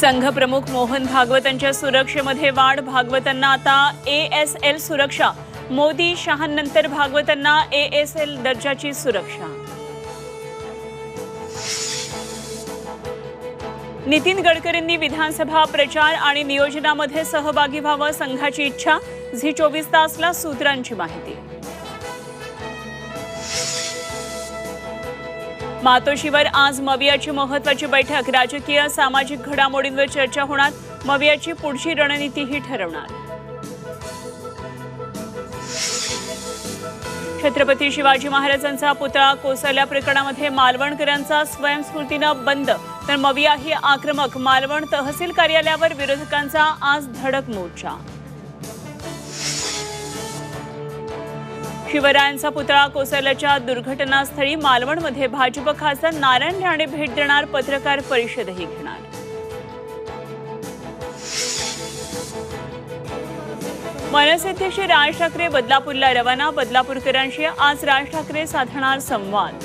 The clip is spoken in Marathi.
संघप्रमुख मोहन भागवतांच्या सुरक्षेमध्ये वाढ, भागवतांना आता ASL सुरक्षा। मोदी शहांनंतर भागवतांना ASL दर्जाची सुरक्षा। नितीन गडकरींनी विधानसभा प्रचार आणि नियोजनामध्ये सहभागी व्हावं, संघाची इच्छा। झी 24 तासला सूत्रांची माहिती। मातोश्रीवर आज मवियाची महत्त्वाची बैठक, राजकीय सामाजिक घडामोडींवर चर्चा होणार। मवियाची पुढची रणनीतीही ठरवणार। छत्रपती शिवाजी महाराजांचा पुतळा कोसळल्या प्रकरणामध्ये मालवणकरांचा स्वयंस्फूर्तीनं बंद, तर मवियाही आक्रमक। मालवण तहसील कार्यालयावर विरोधकांचा आज धडक मोर्चा। शिवरायांचा पुतळा कोसळल्याच्या दुर्घटनास्थळी मालवणमध्ये भाजप खासदार नारायण राणे भेट देणार, पत्रकार परिषदही घेणार। मनसे अध्यक्ष राज ठाकरे बदलापूरला रवाना, बदलापूरकरांशी आज राज ठाकरे साधणार संवाद।